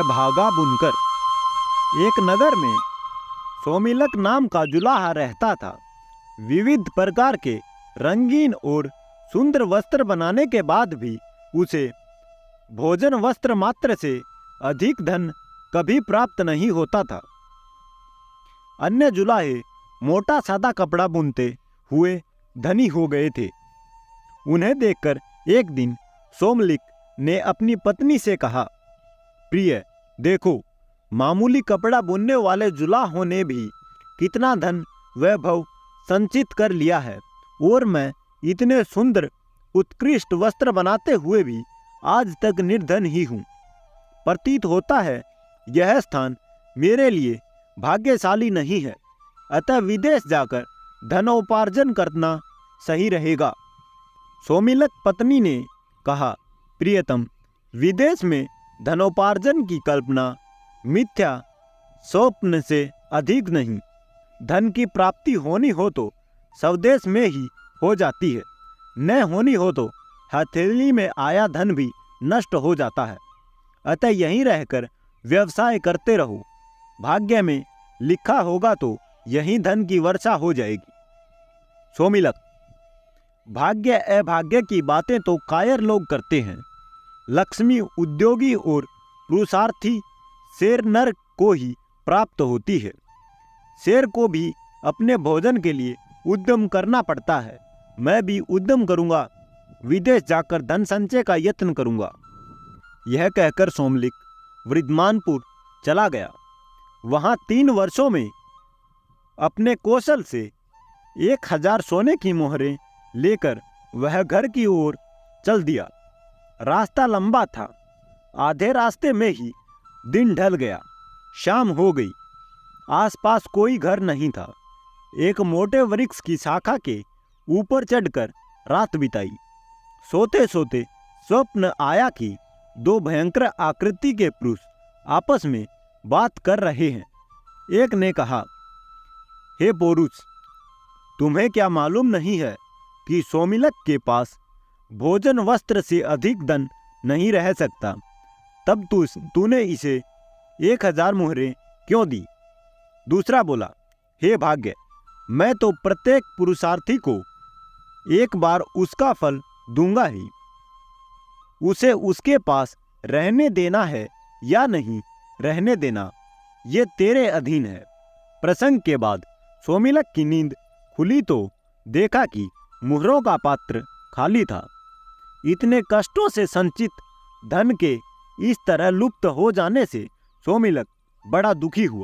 भागा बुनकर। एक नगर में सोमिलक नाम का जुलाहा रहता था। विविध प्रकार के रंगीन और सुंदर वस्त्र बनाने के बाद भी उसे भोजन वस्त्र मात्र से अधिक धन कभी प्राप्त नहीं होता था। अन्य जुलाहे मोटा सादा कपड़ा बुनते हुए धनी हो गए थे। उन्हें देखकर एक दिन सोमलिक ने अपनी पत्नी से कहा, प्रिय, देखो, मामूली कपड़ा बुनने वाले जुलाहों ने भी कितना धन वैभव संचित कर लिया है, और मैं इतने सुंदर उत्कृष्ट वस्त्र बनाते हुए भी आज तक निर्धन ही हूँ। प्रतीत होता है यह स्थान मेरे लिए भाग्यशाली नहीं है, अतः विदेश जाकर धनोपार्जन करना सही रहेगा। सोमिलक पत्नी ने कहा, प्रियतम, विदेश में धनोपार्जन की कल्पना मिथ्या स्वप्न से अधिक नहीं। धन की प्राप्ति होनी हो तो स्वदेश में ही हो जाती है, न होनी हो तो हथेली में आया धन भी नष्ट हो जाता है। अतः यहीं रहकर व्यवसाय करते रहो, भाग्य में लिखा होगा तो यहीं धन की वर्षा हो जाएगी। सोमिलक, भाग्य अभाग्य की बातें तो कायर लोग करते हैं। लक्ष्मी उद्योगी और पुरुषार्थी शेर नर को ही प्राप्त होती है। शेर को भी अपने भोजन के लिए उद्यम करना पड़ता है। मैं भी उद्यम करूंगा, विदेश जाकर धन संचय का यत्न करूंगा। यह कहकर सोमलिक वृद्धमानपुर चला गया। वहां 3 वर्षों में अपने कौशल से 1000 सोने की मोहरें लेकर वह घर की ओर चल दिया। रास्ता लंबा था। आधे रास्ते में ही दिन ढल गया, शाम हो गई। आसपास कोई घर नहीं था। एक मोटे वृक्ष की शाखा के ऊपर चढ़कर रात बिताई। सोते सोते स्वप्न आया कि 2 भयंकर आकृति के पुरुष आपस में बात कर रहे हैं। एक ने कहा, हे पौरुष, तुम्हें क्या मालूम नहीं है कि सोमिलक के पास भोजन वस्त्र से अधिक धन नहीं रह सकता? तब तूने इसे 1000 मोहरें क्यों दी? दूसरा बोला, हे भाग्य, मैं तो प्रत्येक पुरुषार्थी को एक बार उसका फल दूंगा ही। उसे उसके पास रहने देना है या नहीं रहने देना, ये तेरे अधीन है। प्रसंग के बाद सोमिलक की नींद खुली तो देखा कि मुहरों का पात्र खाली था। इतने कष्टों से संचित धन के इस तरह लुप्त हो जाने से सोमिलक बड़ा दुखी हुआ।